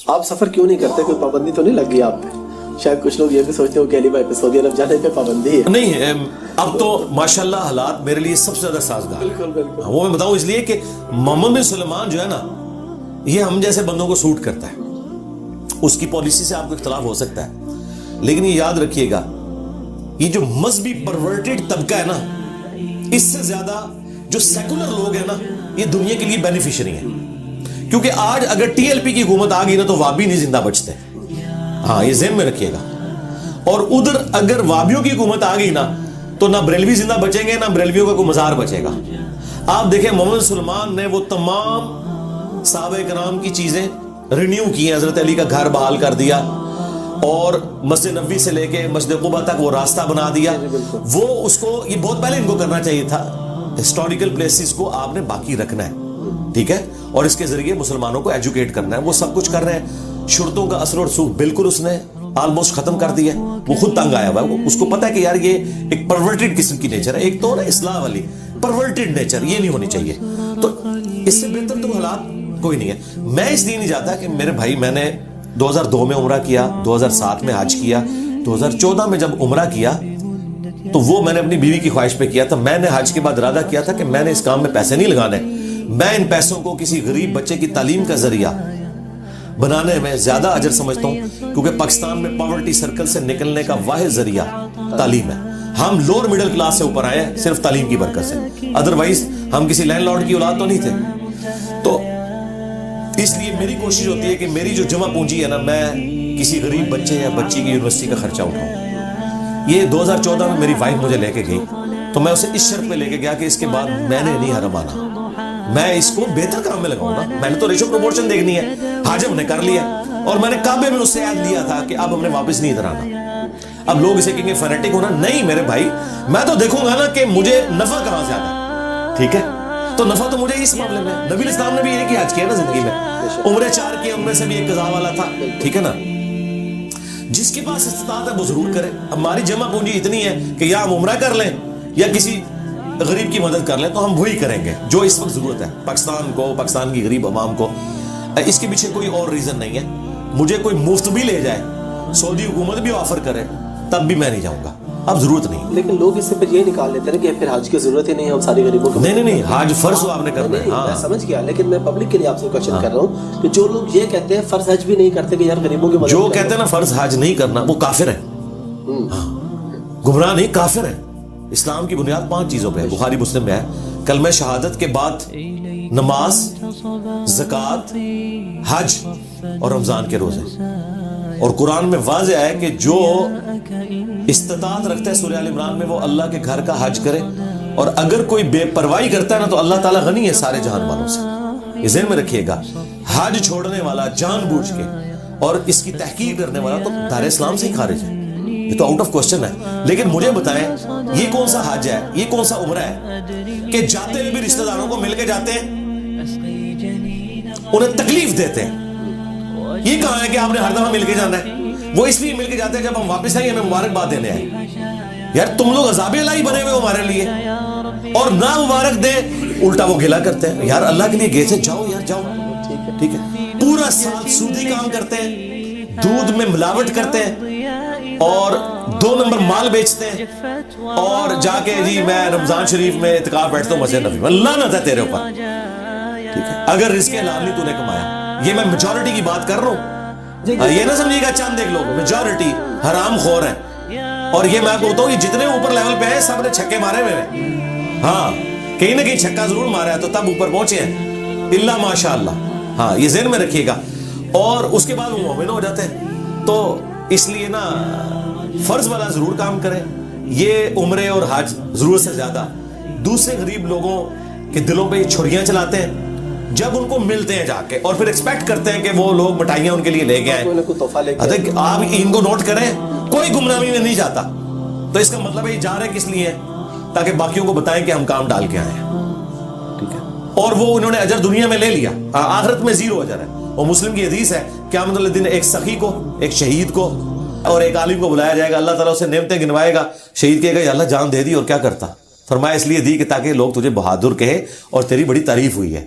آپ سفر کیوں نہیں کرتے؟ کوئی پابندی تو نہیں لگ گئی آپ پہ؟ شاید کچھ لوگ یہ بھی سوچتے ہو کہ علی بھائی پہ سعودی عرب جانے پہ پابندی ہے. نہیں، اب تو ماشاءاللہ حالات میرے لیے سب سے زیادہ سازگار. بالکل وہ میں بتاؤں اس لیے کہ محمد بن سلمان جو ہے نا، یہ ہم جیسے بندوں کو سوٹ کرتا ہے. اس کی پالیسی سے آپ کو اختلاف ہو سکتا ہے، لیکن یہ یاد رکھیے گا، یہ جو مذہبی پرورٹڈ طبقہ ہے نا، اس سے زیادہ جو سیکولر لوگ ہیں نا، یہ دنیا کے لیے بینیفیشری ہیں. کیونکہ آج اگر ٹی ایل پی کی حکومت آ گئی نا تو وابی نہیں زندہ بچتے. ہاں، یہ ذہن میں رکھیے گا. اور ادھر اگر وابیوں کی حکومت آ گئی نا تو نہ بریلوی زندہ بچیں گے، نہ بریلویوں کا کوئی مزار بچے گا. آپ دیکھیں محمد سلمان نے وہ تمام صحابہ کرام کی چیزیں رینیو کی ہیں. حضرت علی کا گھر بحال کر دیا، اور مسجد نبوی سے لے کے مسجد قباء تک وہ راستہ بنا دیا. وہ اس کو، یہ بہت پہلے ان کو کرنا چاہیے تھا. ہسٹوریکل پلیسز کو آپ نے باقی رکھنا ہے، ٹھیک ہے، اور اس کے ذریعے مسلمانوں کو ایجوکیٹ کرنا ہے. وہ سب کچھ کر رہے ہیں. شرطوں کا اثر و رسوخ بالکل اس نے آلموسٹ ختم کر دیا. وہ خود تنگ آیا ہوا ہے. اس کو پتا ہے کہ یار یہ ایک پرورٹڈ قسم کی نیچر ہے. ایک تو نا اصلاح والی پرورٹڈ نیچر، یہ نہیں ہونی چاہیے. تو اس سے بہتر تو حالات کوئی نہیں ہے. میں اس لیے نہیں جاتا کہ میرے بھائی، میں نے 2002 میں عمرہ کیا، 2007 میں حج کیا، 2014 میں جب عمرہ کیا تو وہ میں نے اپنی بیوی کی خواہش پہ کیا تھا. میں نے حج کے بعد ارادہ کیا تھا کہ میں نے اس کام میں پیسے نہیں لگانے. میں ان پیسوں کو کسی غریب بچے کی تعلیم کا ذریعہ بنانے میں زیادہ اجر سمجھتا ہوں، کیونکہ پاکستان میں پاورٹی سرکل سے نکلنے کا واحد ذریعہ تعلیم ہے. ہم لوور مڈل کلاس سے اوپر آئے ہیں صرف تعلیم کی برکت سے. ادروائز ہم کسی لینڈ لارڈ کی اولاد تو نہیں تھے. تو اس لیے میری کوشش ہوتی ہے کہ میری جو جمع پونجی ہے نا، میں کسی غریب بچے یا بچی کی یونیورسٹی کا خرچہ اٹھاؤں. یہ 2014 میں میری وائف مجھے لے کے گئی تو میں اسے اس شرط پہ لے کے گیا کہ اس کے بعد میں نے نہیں حرم آنا، میں اس کو بہتر کام میں لگاؤں گا. میں نے تو ریشو پروموشن دیکھنی ہے. حج ہم نے کر لیا، اور میں نے کعبے میں اس سے عہد لیا تھا کہ اب ہم نے واپس نہیں ادھر آنا. اب لوگ اسے کہیں گے فینیٹک ہونا. نہیں میرے بھائی، میں تو دیکھوں گا نا کہ مجھے نفع کہاں سے آتا ہے، ٹھیک ہے. تو نفع تو مجھے اس معاملے میں، نبی الاسلام نے بھی ایک ہی حج کیا نا زندگی میں، عمرے 4 کی، ان میں سے بھی ایک قضا والا تھا، ٹھیک ہے نا. جس کے پاس استطاعت ہے وہ ضرور کرے. ہماری جمع پونجی اتنی ہے کہ یا ہم عمرہ کر لیں یا کسی غریب کی مدد کر لیں، تو ہم وہی کریں گے جو اس وقت ضرورت ہے پاکستان کو، پاکستان کی غریب عوام کو. اس کے پیچھے کوئی اور ریزن نہیں ہے. مجھے کوئی مفت بھی لے جائے، سعودی حکومت بھی آفر کرے، تب بھی میں نہیں جاؤں گا. اب ضرورت نہیں. لیکن لوگ اس سے پھر یہ نکال لیتے ہیں کہ پھر حج کی ضرورت ہی نہیں ہے، ہم ساری غریبوں کو. نہیں، حج فرض آپ نے کرنا ہے. میں سمجھ گیا، لیکن میں پبلک کے لیے آپ سے کوشچن کر رہا ہوں کہ جو لوگ یہ کہتے ہیں فرض حج بھی نہیں کرتے کہ یار غریبوں کی مدد، جو کہتے ہیں نا فرض حج نہیں کرنا، وہ کافر ہیں. گمراہ نہیں، کافر ہیں. اسلام کی بنیاد 5 چیزوں پہ ہے. بخاری مسلم میں ہے، کلمہ شہادت کے بعد نماز، زکوٰۃ، حج اور رمضان کے روزے. اور قرآن میں واضح ہے کہ جو استطاعت رکھتا ہے، سورہ آل عمران میں، وہ اللہ کے گھر کا حج کرے. اور اگر کوئی بے پرواہی کرتا ہے نا تو اللہ تعالیٰ غنی ہے سارے جہان والوں سے. یہ ذہن میں رکھیے گا. حج چھوڑنے والا جان بوجھ کے اور اس کی تحقیق کرنے والا تو دار اسلام سے ہی خارج ہے. یہ تو آؤٹ آف کوسچن ہے. لیکن مجھے بتائیں، یہ کون سا حج ہے، یہ کون سا عمرہ ہے کہ جاتے ہوئے بھی رشتہ داروں کو مل کے جاتے ہیں، انہیں تکلیف دیتے ہیں؟ یہ کہاں ہے کہ آپ نے ہر دفعہ مل کے جانا ہے؟ وہ اس لیے مل کے جاتے ہیں جب ہم واپس آئیں ہمیں مبارکباد دینے آئے. یار تم لوگ عذاب الہی بنے ہوئے ہمارے لیے، اور نہ مبارک دے الٹا وہ گلا کرتے ہیں. یار اللہ کے لیے گئے تھے، جاؤ یار جاؤ، ٹھیک ہے. پورا سال سودی کام کرتے ہیں، دودھ میں ملاوٹ کرتے ہیں، اور 2 نمبر مال بیچتے ہیں، اور جا کے جی میں رمضان شریف میں اعتکاف بیٹھتا ہوں مسجد نبوی میں. اللہ نہ تھا تیرے اوپر، ٹھیک ہے، اگر رزق حلال نہیں تو نے کمایا. یہ میں میجورٹی کی بات کر رہا ہوں. یہ نہ سمجھیے گا چند ایک لوگ میجورٹی حرام خور ہیں. اور یہ میں آپ کو بتاؤں، یہ جتنے اوپر لیول پہ ہیں سب نے چھکے مارے ہوئے ہیں. ہاں، کہیں نہ کہیں چھکا ضرور مارا ہے تو تب اوپر پہنچے ہیں، الا ماشاء اللہ. ہاں، یہ ذہن میں رکھیے گا. اور اس کے بعد وہ مومن ہو جاتے ہیں. تو اس لیے نا فرض والا ضرور کام کریں. یہ عمرے اور حج ضرورت سے زیادہ دوسرے غریب لوگوں کے دلوں پہ چھریاں چلاتے ہیں جب ان کو ملتے ہیں جا کے، اور پھر ایکسپیکٹ کرتے ہیں کہ وہ لوگ مٹھائیاں ان کے لیے لے کے آئیں. آپ ان کو نوٹ کریں، کوئی گمراہی میں نہیں جاتا. تو اس کا مطلب ہے یہ جا رہے کس لیے ہیں؟ تاکہ باقیوں کو بتائیں کہ ہم کام ڈال کے آئے ہیں، ٹھیک ہے. اور وہ انہوں نے اجر دنیا میں لے لیا، آخرت میں 0 اجر ہے. اور مسلم کی حدیث ہے قیامت والے دن ایک سخی کو، ایک شہید کو اور ایک عالم کو بلایا جائے گا. اللہ تعالیٰ اسے نعمتیں گنوائے گا. شہید کہے گا یا اللہ جان دے دی، اور کیا کرتا؟ فرمایا اس لیے دی کہ تاکہ لوگ تجھے بہادر کہے اور تیری بڑی تعریف ہوئی ہے.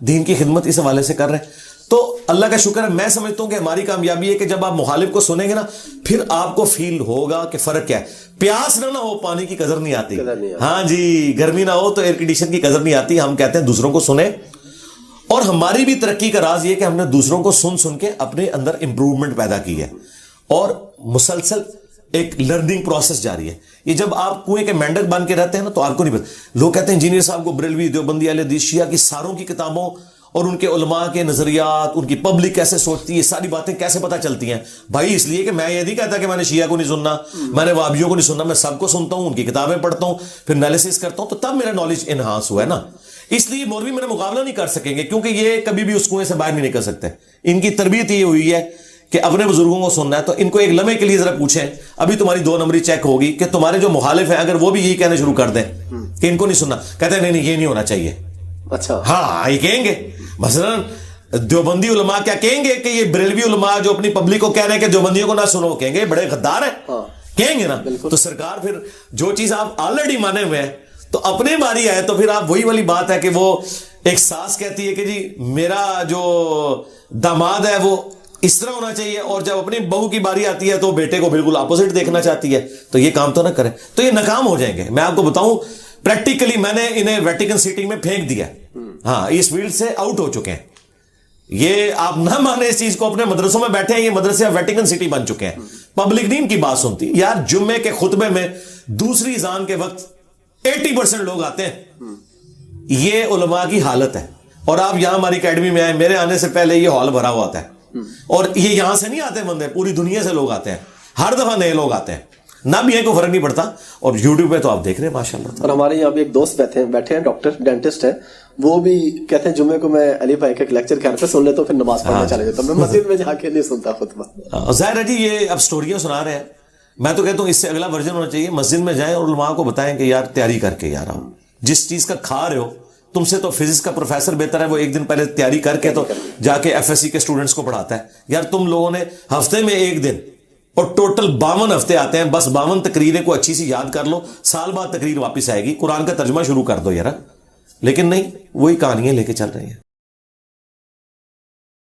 دین کی خدمت اس حوالے سے کر رہے ہیں. تو اللہ کا شکر ہے, میں سمجھتا ہوں کہ ہماری کامیابی ہے کہ جب آپ مخالف کو سنیں گے نا, پھر آپ کو فیل ہوگا کہ فرق کیا ہے. پیاس نہ ہو پانی کی قدر نہیں آتی, ہاں جی, گرمی نہ ہو تو ایئر کنڈیشن کی قدر نہیں آتی. ہم کہتے ہیں دوسروں کو سنیں, اور ہماری بھی ترقی کا راز یہ کہ ہم نے دوسروں کو سن سن کے اپنے اندر امپروومنٹ پیدا کی ہے, اور مسلسل ایک لرننگ پروسیس جاری ہے. یہ جب آپ کنویں کے مینڈک بن کے رہتے ہیں نا تو آپ کو نہیں پتا. لوگ کہتے ہیں انجینئر صاحب کو بریلوی, دیوبندی, اہل حدیث, شیعہ کی ساروں کی کتابوں اور ان کے علماء کے نظریات, ان کی پبلک کیسے سوچتی ہے, یہ ساری باتیں کیسے پتہ چلتی ہیں. بھائی اس لیے کہ میں یہ نہیں کہتا کہ میں نے شیعہ کو نہیں سننا, میں نے وہابیوں کو نہیں سننا, میں سب کو سنتا ہوں, ان کی کتابیں پڑھتا ہوں, پھر انالیسس کرتا ہوں, تو تب میرا نالج انہانس ہوا ہے نا. اس لیے مولوی میرا مقابلہ نہیں کر سکیں گے, کیونکہ یہ کبھی بھی اس کنویں سے باہر نہیں نکل سکتے. ان کی تربیت یہ ہوئی ہے کہ اپنے بزرگوں کو سننا ہے. تو ان کو ایک لمحے کے لیے ذرا پوچھیں, ابھی تمہاری 2 نمبری چیک ہوگی کہ تمہارے جو مخالف ہیں اگر وہ بھی یہی کہنے شروع کر دیں کہ ان کو نہیں سننا, کہتے ہیں نہیں یہ نہیں ہونا چاہیے. اچھا, ہاں, یہ کہیں گے. مثلا دیوبندی علماء کیا کہیں گے کہ یہ بریلوی علماء جو اپنی پبلک کو کہہ رہے ہیں کہ دیوبندیوں کو نہ سنو, کہیں گے بڑے غدار ہیں, کہیں گے نا. تو سرکار پھر جو چیز آپ آلریڈی مانے ہوئے ہیں, تو اپنے باری آئے تو پھر آپ وہی والی بات ہے کہ وہ ایک ساس کہتی ہے کہ جی میرا جو داماد ہے وہ اس طرح ہونا چاہیے, اور جب اپنی بہو کی باری آتی ہے تو بیٹے کو بالکل اپوزٹ دیکھنا چاہتی ہے. تو یہ کام تو نہ کریں, تو یہ ناکام ہو جائیں گے. میں آپ کو بتاؤں پریکٹیکلی میں نے انہیں ویٹیکن سٹی میں پھینک دیا, ہاں, اس فیلڈ سے آؤٹ ہو چکے ہیں. یہ آپ نہ مانے اس چیز کو, اپنے مدرسوں میں بیٹھے ہیں, یہ مدرسے ویٹیکن سٹی بن چکے ہیں. پبلک نہیں ان کی بات سنتی. یار جمعے کے خطبے میں دوسری اذان کے وقت 80% لوگ آتے ہیں. یہ علماء کی حالت ہے. اور آپ یہاں ہماری اکیڈمی میں آئے, میرے آنے سے پہلے یہ ہال بھرا ہوا ہوتا ہے, اور یہ یہاں سے نہیں آتے بندے, پوری دنیا سے لوگ آتے ہیں, ہر دفعہ نئے لوگ آتے ہیں. نہ بھی ہے کوئی فرق نہیں پڑتا. اور یوٹیوب پہ تو آپ دیکھ رہے ہیں ماشاءاللہ. اور ہمارے یہاں بھی ایک دوست بیٹھے ہیں, ڈاکٹر ڈینٹسٹ ہیں, وہ بھی کہتے ہیں جمعے کو میں علی بھائی کا ایک لیکچر گھر پہ سن لیتا ہوں, پھر نماز پڑھنے چلے جاتا ہوں, میں مسجد میں جا کے نہیں سنتا خطبہ. ظاہر ہے جی, یہ اب سٹوریاں سنا رہے ہیں. میں تو کہتا ہوں اس سے اگلا ورژن ہونا چاہیے, مسجد میں جائیں اور علماء کو بتائیں کہ یار تیاری کر کے یار آؤ, جس چیز کا کھا رہے ہو, تم سے تو فزکس کا پروفیسر بہتر ہے, وہ ایک دن پہلے تیاری کر کے تو جا کے FSC کے اسٹوڈنٹس کو پڑھاتا ہے. یار تم لوگوں نے ہفتے میں 1 دن اور ٹوٹل 52 ہفتے آتے ہیں, بس 52 تقریریں کو اچھی سی یاد کر لو, سال بعد تقریر واپس آئے گی, قرآن کا ترجمہ شروع کر دو یار. لیکن نہیں, وہی کہانیاں لے کے چل رہی ہیں.